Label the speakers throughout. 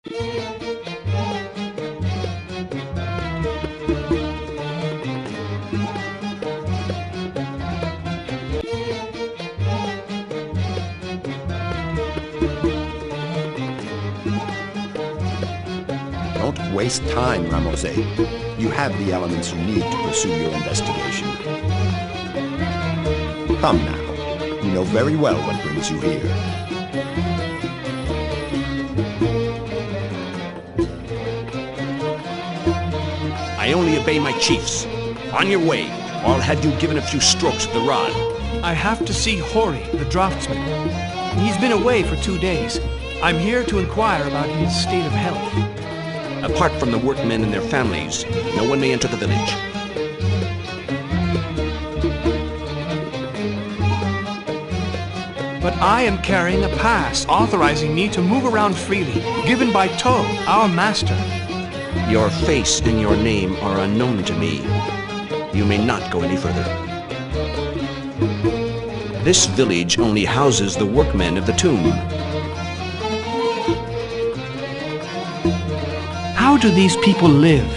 Speaker 1: Don't waste time, Ramose. You have the elements you need to pursue your investigation. Come now. You know very well what brings you here.
Speaker 2: I only obey my chiefs. On your way, or I'll have you given a few strokes with the rod.
Speaker 3: I have to see Hori, the draftsman. He's been away for 2 days. I'm here to inquire about his state of health.
Speaker 2: Apart from the workmen and their families, no one may enter the village.
Speaker 3: But I am carrying a pass authorizing me to move around freely, given by To, our master.
Speaker 2: Your face and your name are unknown to me. You may not go any further. This village only houses the workmen of the tomb.
Speaker 3: How do these people live?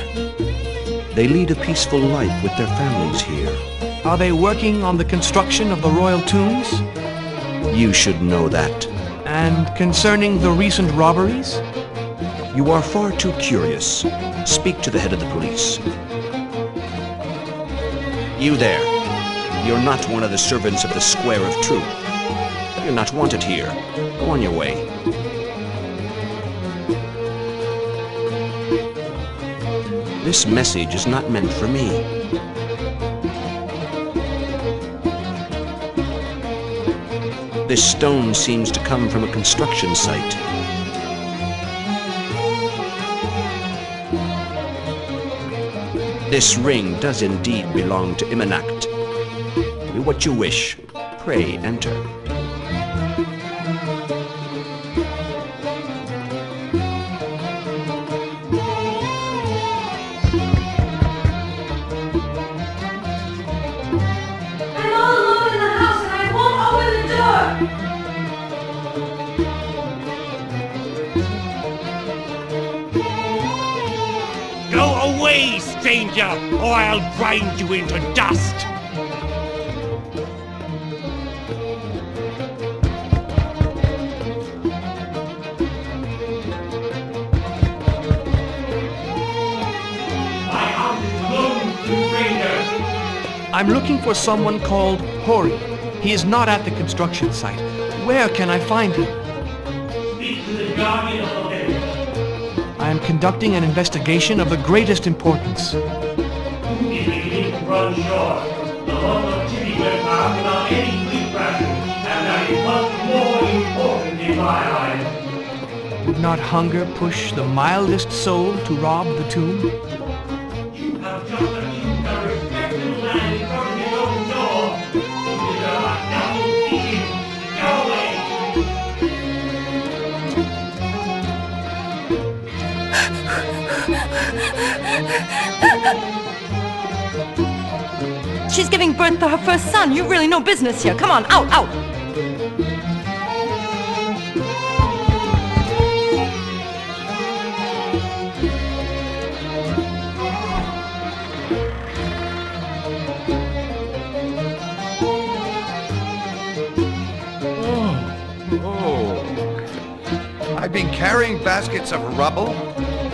Speaker 2: They lead a peaceful life with their families here.
Speaker 3: Are they working on the construction of the royal tombs?
Speaker 2: You should know that.
Speaker 3: And concerning the recent robberies?
Speaker 2: You are far too curious. Speak to the head of the police. You there. You're not one of the servants of the Square of Truth. You're not wanted here. Go on your way. This message is not meant for me. This stone seems to come from a construction site. This ring does indeed belong to Imanact. Do what you wish. Pray enter.
Speaker 4: I'm all alone in the house and I won't open the door!
Speaker 5: Go away, stranger, or I'll grind you into dust! My house is closed to strangers!
Speaker 3: I'm looking for someone called Hori. He is not at the construction site. Where can I find him?
Speaker 5: Speak to the guardian of the village.
Speaker 3: I am conducting an investigation of the greatest importance.
Speaker 5: Who is beginning to run short? The month of Chitty went past without any sleep rations, and that is much more important in my eyes.
Speaker 3: Would not hunger push the mildest soul to rob the tomb?
Speaker 5: You have just accused a respectable man in front of his own door. You deserve a double beating. Go away!
Speaker 4: She's giving birth to her first son. You've really no business here. Come on, out, out!
Speaker 6: I've been carrying baskets of rubble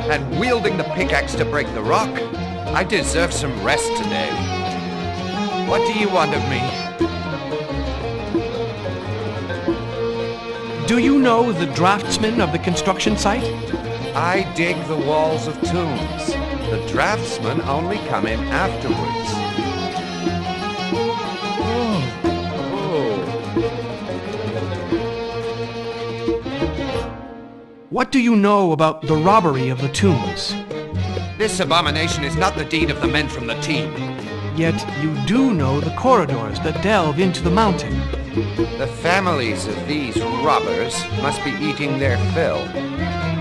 Speaker 6: and wielding the pickaxe to break the rock. I deserve some rest today. What do you want of me?
Speaker 3: Do you know the draftsman of the construction site?
Speaker 6: I dig the walls of tombs. The draftsmen only come in afterwards.
Speaker 3: What do you know about the robbery of the tombs?
Speaker 6: This abomination is not the deed of the men from the team.
Speaker 3: Yet you do know the corridors that delve into the mountain.
Speaker 6: The families of these robbers must be eating their fill,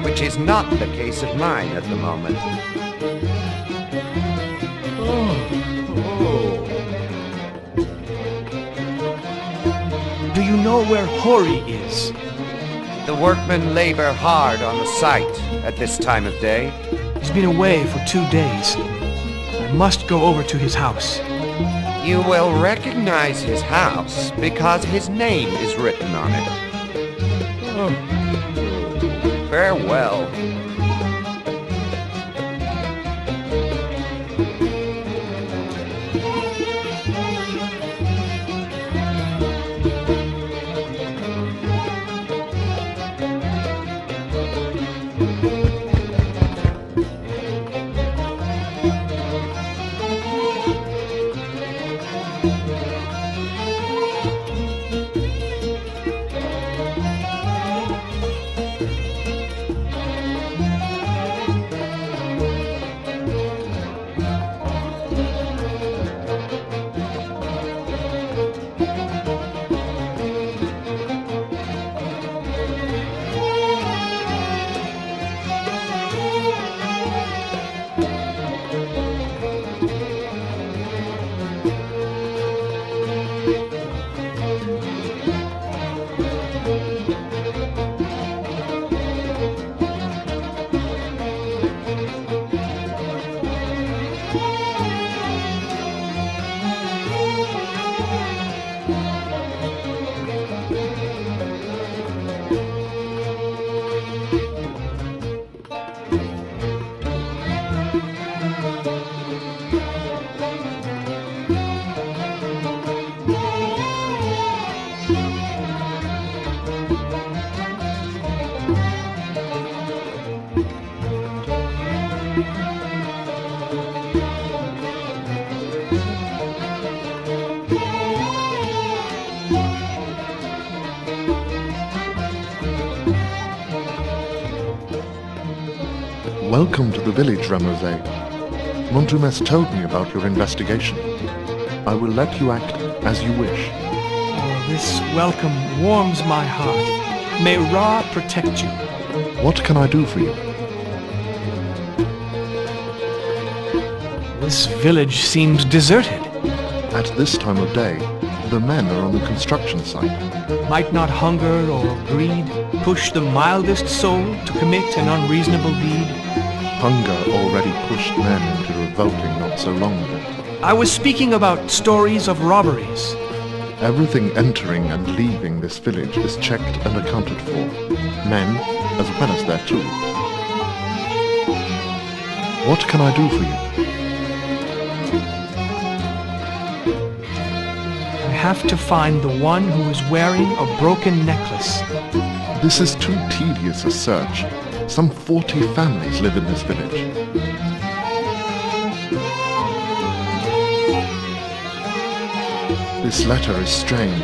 Speaker 6: which is not the case of mine at the moment.
Speaker 3: Do you know where Hori is?
Speaker 6: The workmen labor hard on the site at this time of day.
Speaker 3: He's been away for 2 days. I must go over to his house.
Speaker 6: You will recognize his house because his name is written on it. Farewell.
Speaker 7: Welcome to the village, Ramose. Montumes told me about your investigation. I will let you act as you wish.
Speaker 3: Oh, this welcome warms my heart. May Ra protect you.
Speaker 7: What can I do for you?
Speaker 3: This village seems deserted.
Speaker 7: At this time of day, the men are on the construction site.
Speaker 3: Might not hunger or greed push the mildest soul to commit an unreasonable deed?
Speaker 7: Hunger already pushed men into revolting not so long ago.
Speaker 3: I was speaking about stories of robberies.
Speaker 7: Everything entering and leaving this village is checked and accounted for. Men, as well as their tools. What can I do for you?
Speaker 3: I have to find the one who is wearing a broken necklace.
Speaker 7: This is too tedious a search. Some 40 families live in this village. This letter is strange.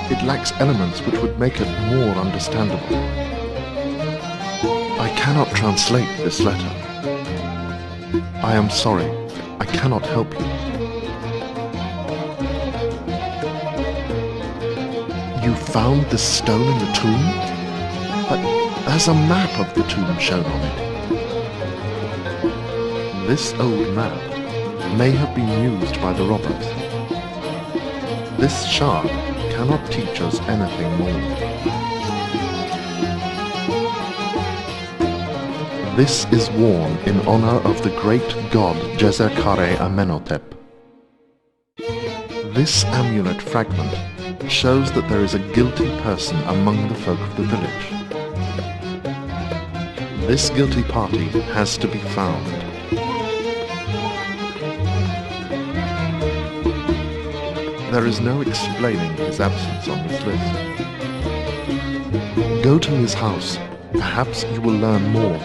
Speaker 7: It lacks elements which would make it more understandable. I cannot translate this letter. I am sorry. I cannot help you. You found this stone in the tomb? But there's a map of the tomb shown on it. This old map may have been used by the robbers. This shard cannot teach us anything more. This is worn in honor of the great god Jezerkare Amenhotep. This amulet fragment shows that there is a guilty person among the folk of the village. This guilty party has to be found. There is no explaining his absence on this list. Go to his house. Perhaps you will learn more.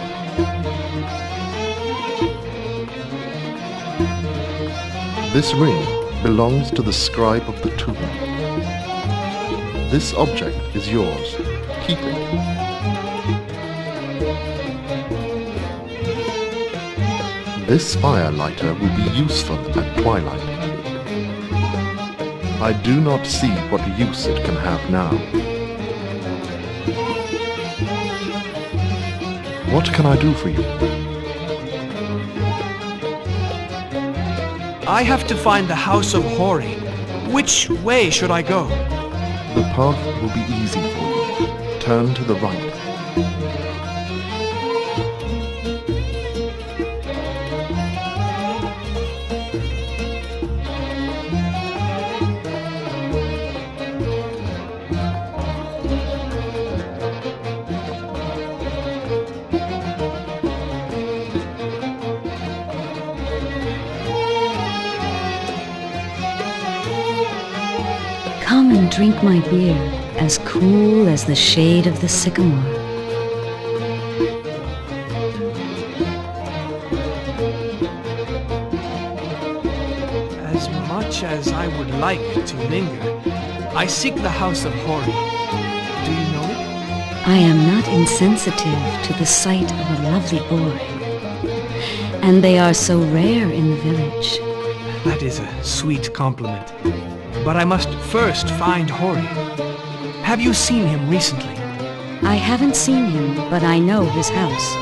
Speaker 7: This ring belongs to the scribe of the tomb. This object is yours. Keep it. This firelighter will be useful at twilight. I do not see what use it can have now. What can I do for you?
Speaker 3: I have to find the house of Hori. Which way should I go?
Speaker 7: The path will be easy for you. turn to the right.
Speaker 8: Come and drink my beer, as cool as the shade of the sycamore.
Speaker 3: As much as I would like to linger, I seek the house of Hori. Do you know it?
Speaker 8: I am not insensitive to the sight of a lovely boy. And they are so rare in the village.
Speaker 3: That is a sweet compliment. But I must first find Hori. Have you seen him recently?
Speaker 8: I haven't seen him, but I know his house.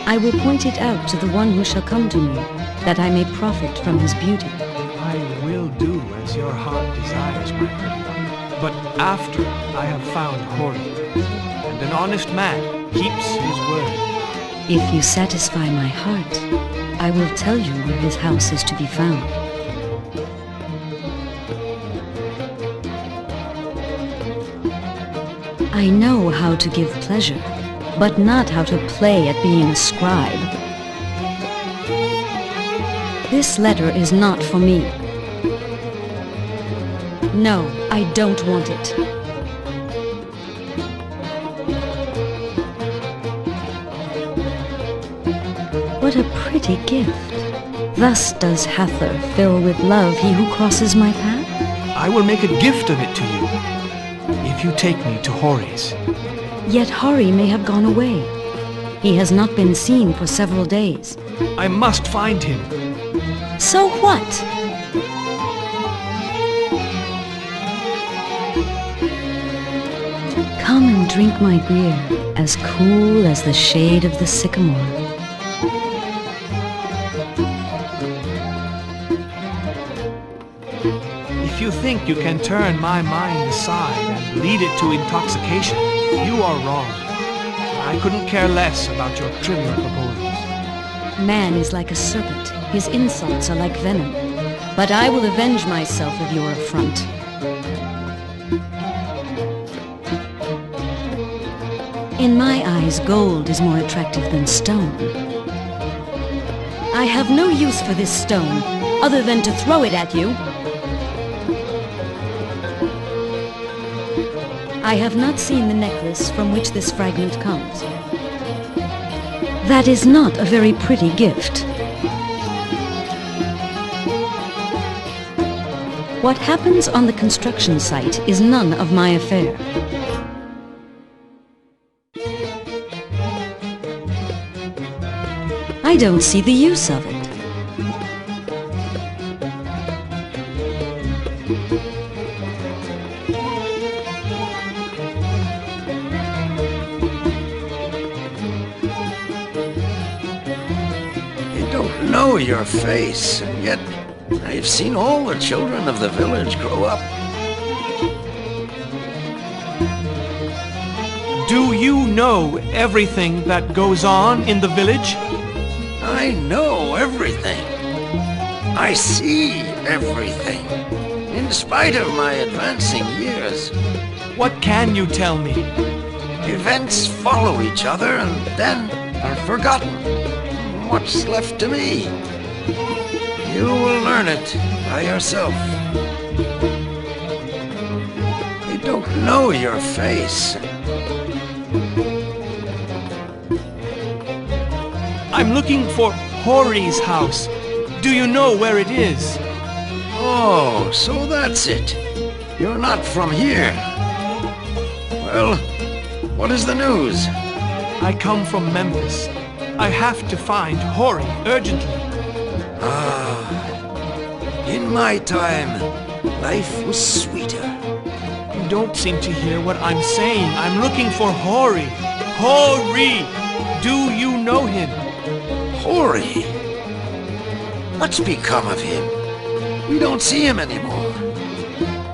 Speaker 8: I will point it out to the one who shall come to me, that I may profit from his beauty.
Speaker 3: I will do as your heart desires, my pretty one. But after I have found Hori, and an honest man keeps his word.
Speaker 8: If you satisfy my heart, I will tell you where his house is to be found. I know how to give pleasure, but not how to play at being a scribe. This letter is not for me. No, I don't want it. What a pretty gift. Thus does Hathor fill with love he who crosses my path.
Speaker 3: I will make a gift of it to you, if you take me to Hori's.
Speaker 8: Yet Hori may have gone away. He has not been seen for several days.
Speaker 3: I must find him.
Speaker 8: So what? Come and drink my beer, as cool as the shade of the sycamore.
Speaker 3: If you think you can turn my mind aside and lead it to intoxication, you are wrong. I couldn't care less about your trivial proposals.
Speaker 8: Man is like a serpent. His insults are like venom. But I will avenge myself of your affront. In my eyes, gold is more attractive than stone. I have no use for this stone, other than to throw it at you. I have not seen the necklace from which this fragment comes. That is not a very pretty gift. What happens on the construction site is none of my affair. I don't see the use of it.
Speaker 9: I don't know your face, and yet I've seen all the children of the village grow up.
Speaker 3: Do you know everything that goes on in the village?
Speaker 9: I know everything. I see everything, in spite of my advancing years.
Speaker 3: What can you tell me?
Speaker 9: Events follow each other and then are forgotten. What's left to me? You will learn it by yourself. I don't know your face.
Speaker 3: I'm looking for Hori's house. Do you know where it is?
Speaker 9: Oh, so that's it. You're not from here. Well, what is the news?
Speaker 3: I come from Memphis. I have to find Hori urgently.
Speaker 9: In my time, life was sweeter.
Speaker 3: You don't seem to hear what I'm saying. I'm looking for Hori. Hori! Do you know him?
Speaker 9: Hori? What's become of him? We don't see him anymore.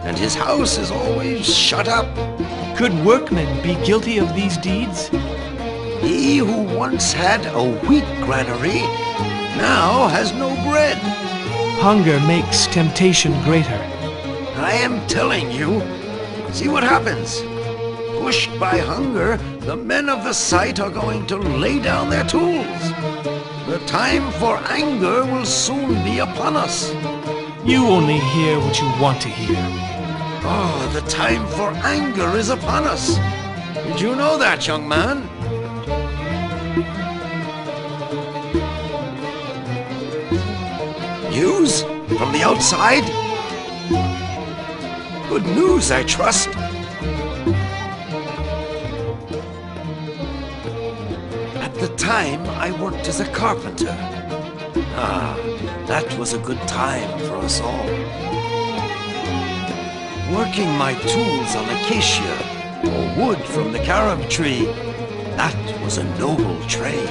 Speaker 9: And his house is always shut up,
Speaker 3: Could workmen be guilty of these deeds?
Speaker 9: He who once had a wheat granary now has no bread.
Speaker 3: Hunger makes temptation greater.
Speaker 9: I am telling you, see what happens. Pushed by hunger, the men of the site are going to lay down their tools. The time for anger will soon be upon us.
Speaker 3: You only hear what you want to hear.
Speaker 9: Oh, the time for anger is upon us. Did you know that, young man? News? From the outside? Good news, I trust. At the time, I worked as a carpenter. Ah, that was a good time for us all. Working my tools on acacia or wood from the carob tree, that was a noble trade.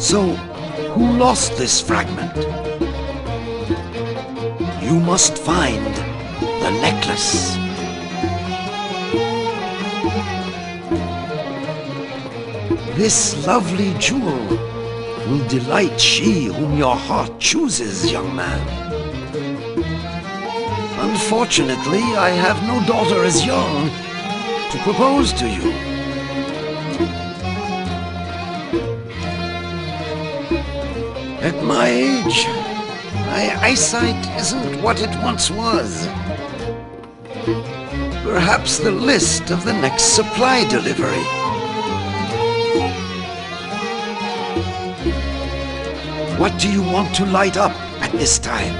Speaker 9: So, who lost this fragment? You must find the necklace. This lovely jewel will delight she whom your heart chooses, young man. Unfortunately, I have no daughter as young to propose to you. At my age, my eyesight isn't what it once was. Perhaps the list of the next supply delivery. What do you want to light up at this time?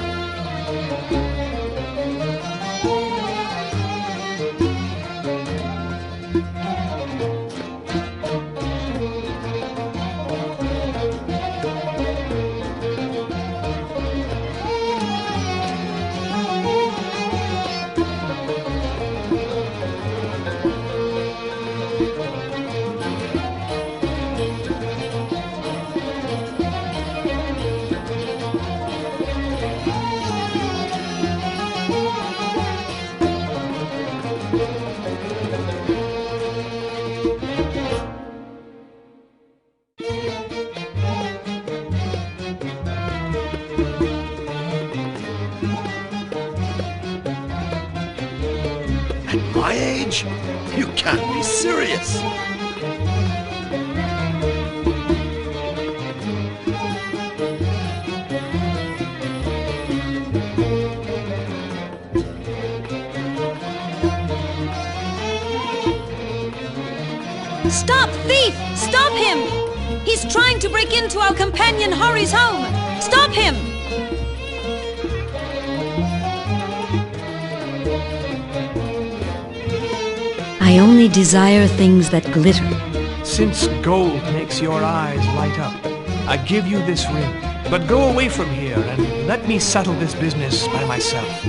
Speaker 9: At my age? You can't be serious.
Speaker 8: Stop, thief! Stop him! He's trying to break into our companion Hori's home! Stop him! I only desire things that glitter.
Speaker 3: Since gold makes your eyes light up, I give you this ring. But go away from here and let me settle this business by myself.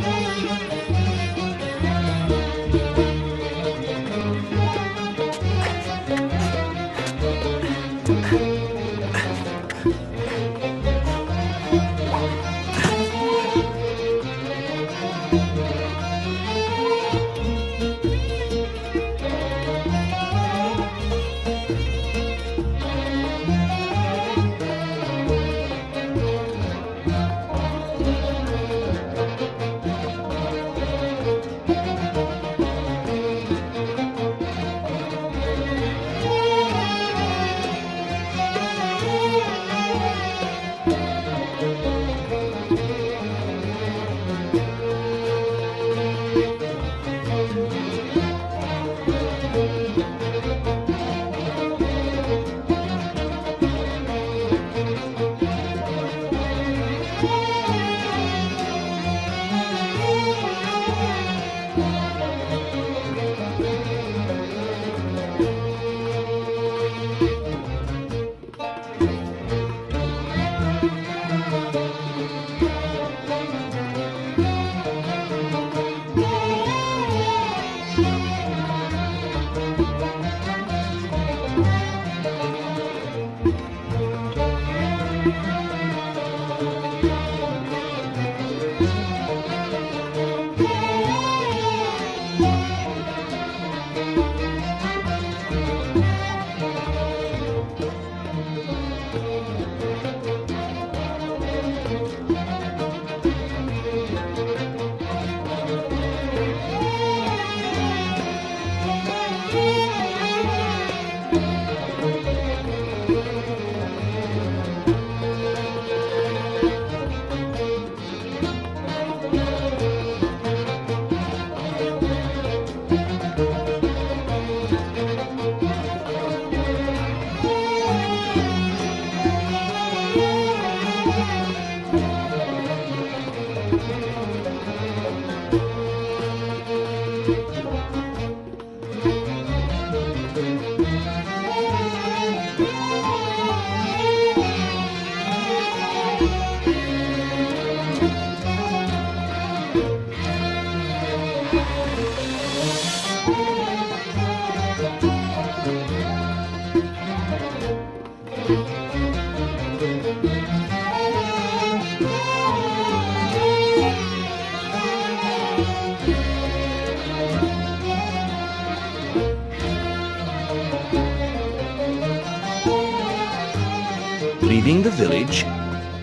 Speaker 2: Leaving the village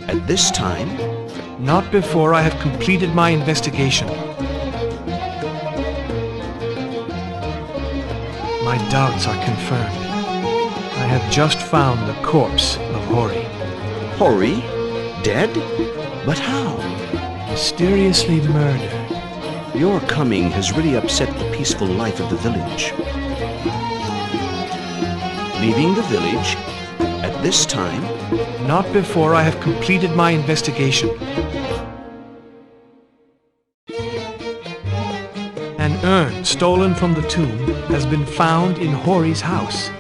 Speaker 2: at this time?
Speaker 3: Not before I have completed my investigation. My doubts are confirmed. I have just found the corpse of Hori.
Speaker 2: Hori? Dead? But how?
Speaker 3: Mysteriously murdered.
Speaker 2: Your coming has really upset the peaceful life of the village. Leaving the village at this time?
Speaker 3: Not before I have completed my investigation. An urn stolen from the tomb has been found in Hori's house.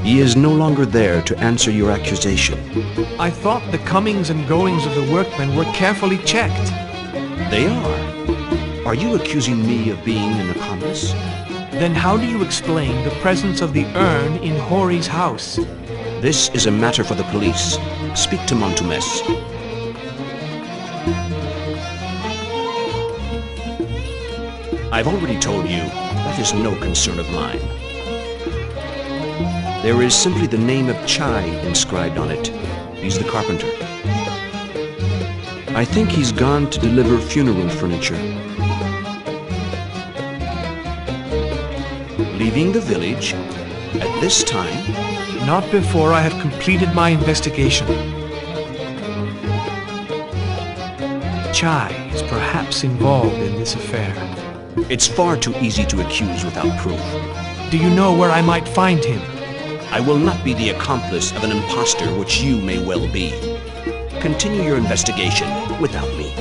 Speaker 2: He is no longer there to answer your accusation.
Speaker 3: I thought the comings and goings of the workmen were carefully checked.
Speaker 2: They are. Are you accusing me of being an accomplice?
Speaker 3: Then how do you explain the presence of the urn in Hori's house?
Speaker 2: This is a matter for the police. Speak to Montumes. I've already told you, that is no concern of mine. There is simply the name of Chai inscribed on it. He's the carpenter. I think he's gone to deliver funeral furniture. Leaving the village at this time?
Speaker 3: Not before I have completed my investigation. Chai is perhaps involved in this affair.
Speaker 2: It's far too easy to accuse without proof.
Speaker 3: Do you know where I might find him?
Speaker 2: I will not be the accomplice of an impostor, which you may well be. Continue your investigation without me.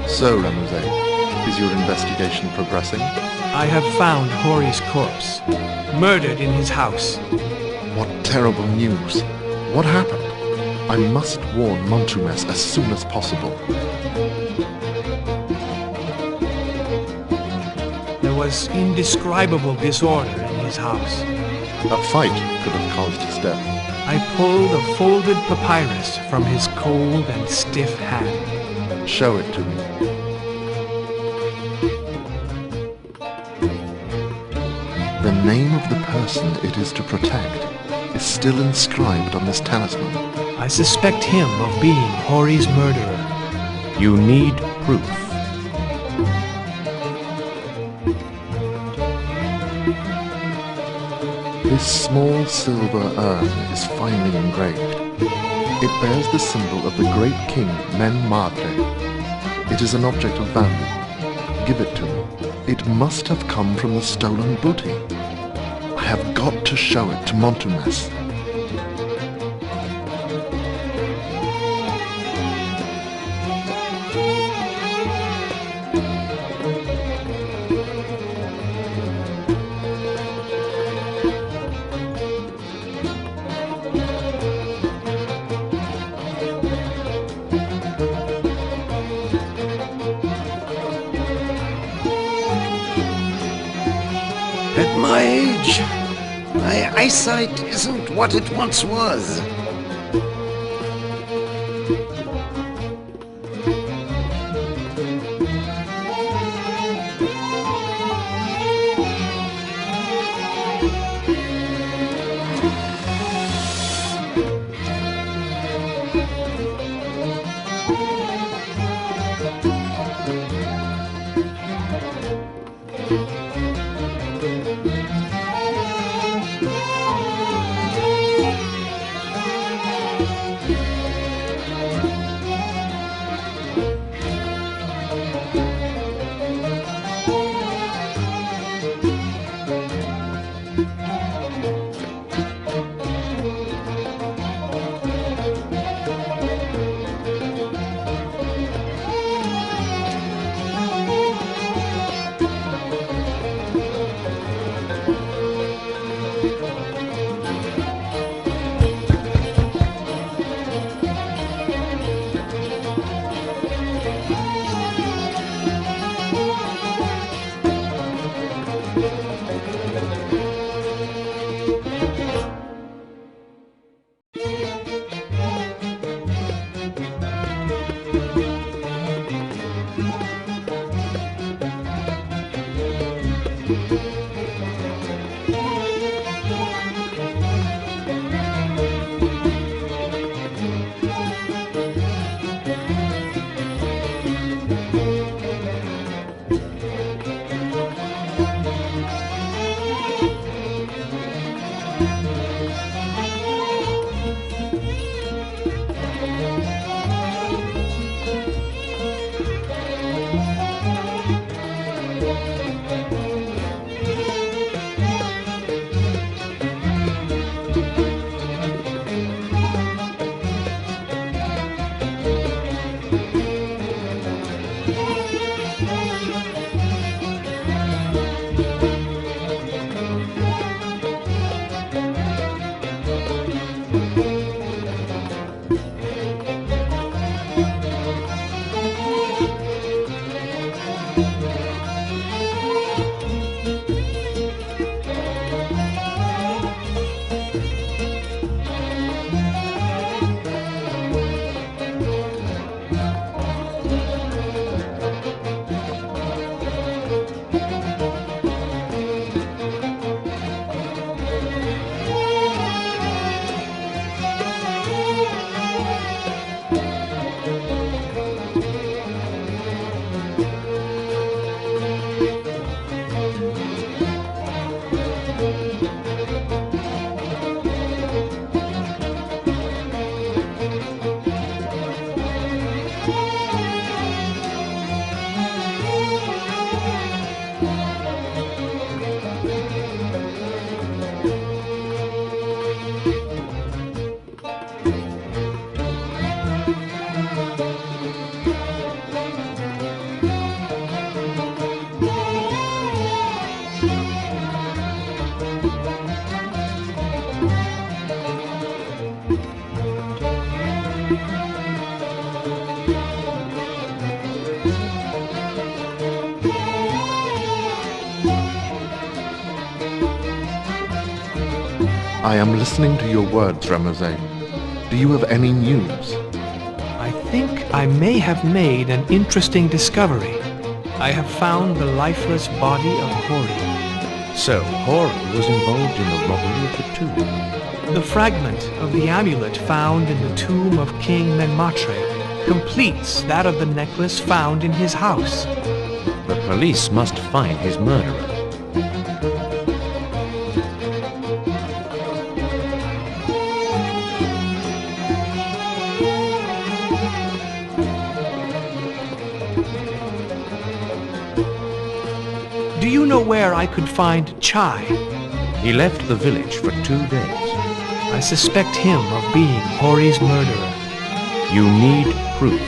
Speaker 7: So, Ramose, is your investigation progressing?
Speaker 3: I have found Hori's corpse, murdered in his house.
Speaker 7: What terrible news! What happened? I must warn Montumes as soon as possible.
Speaker 3: There was indescribable disorder in his house.
Speaker 7: A fight could have caused his death.
Speaker 3: I pulled a folded papyrus from his cold and stiff hand.
Speaker 7: Show it to me. The name of the person it is to protect is still inscribed on this talisman.
Speaker 3: I suspect him of being Hori's murderer.
Speaker 10: You need proof.
Speaker 7: This small silver urn is finely engraved. It bears the symbol of the great king Men Madre. It is an object of value. Give it to me. It must have come from the stolen booty. I have got to show it to Montumes.
Speaker 9: At my age, my eyesight isn't what it once was.
Speaker 7: I am listening to your words, Ramosay. Do you have any news?
Speaker 3: I think I may have made an interesting discovery. I have found the lifeless body of Hori.
Speaker 2: So, Hori was involved in the robbery of the tomb.
Speaker 3: The fragment of the amulet found in the tomb of King Menmatre completes that of the necklace found in his house.
Speaker 2: The police must find his murderer.
Speaker 3: Do you know where I could find Chai?
Speaker 2: He left the village for 2 days.
Speaker 3: I suspect him of being Hori's murderer.
Speaker 2: You need proof.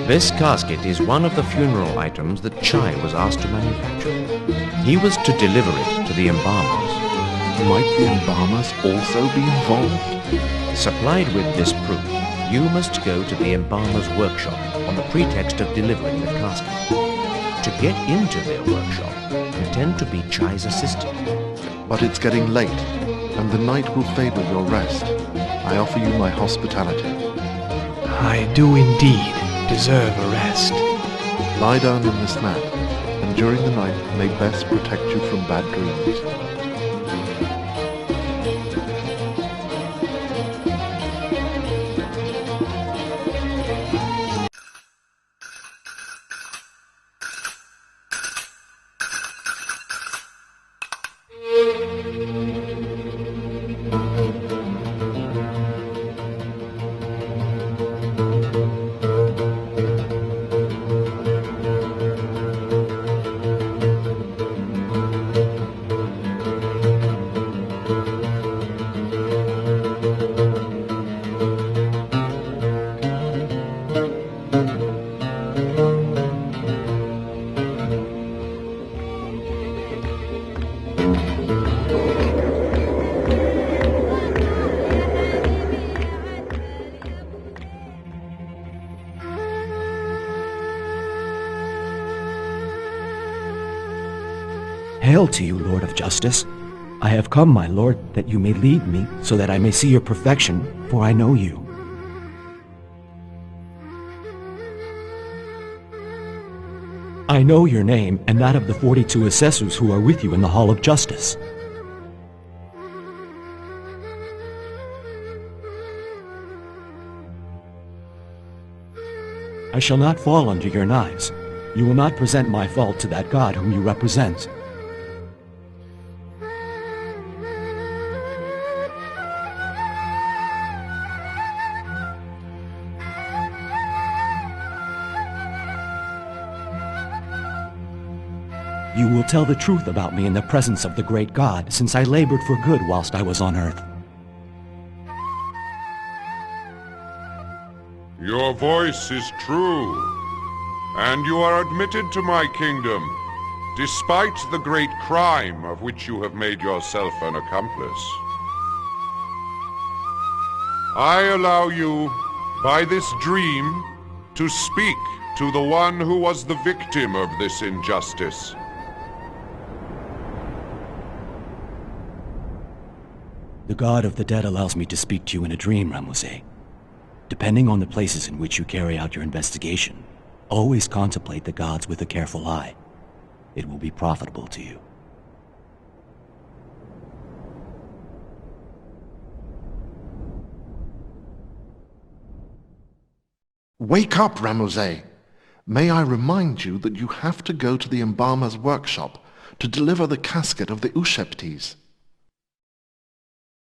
Speaker 2: This casket is one of the funeral items that Chai was asked to manufacture. He was to deliver it to the embalmers.
Speaker 7: Might the embalmers also be involved?
Speaker 2: Supplied with this proof, you must go to the embalmer's workshop on the pretext of delivering the casket. To get into their workshop, pretend to be Chai's assistant.
Speaker 7: But it's getting late, and the night will favor your rest. I offer you my hospitality.
Speaker 3: I do indeed deserve a rest.
Speaker 7: Lie down in this mat, and during the night may best protect you from bad dreams.
Speaker 10: Hail to you, Lord of Justice. I have come, my lord, that you may lead me, so that I may see your perfection, for I know you. I know your name and that of the 42 assessors who are with you in the Hall of Justice. I shall not fall under your knives. You will not present my fault to that God whom you represent. You will tell the truth about me in the presence of the great God, since I labored for good whilst I was on earth.
Speaker 11: Your voice is true, and you are admitted to my kingdom, despite the great crime of which you have made yourself an accomplice. I allow you, by this dream, to speak to the one who was the victim of this injustice.
Speaker 10: The God of the dead allows me to speak to you in a dream, Ramosay. Depending on the places in which you carry out your investigation, always contemplate the gods with a careful eye. It will be profitable to you.
Speaker 7: Wake up, Ramosay! May I remind you that you have to go to the embalmer's workshop to deliver the casket of the Usheptes.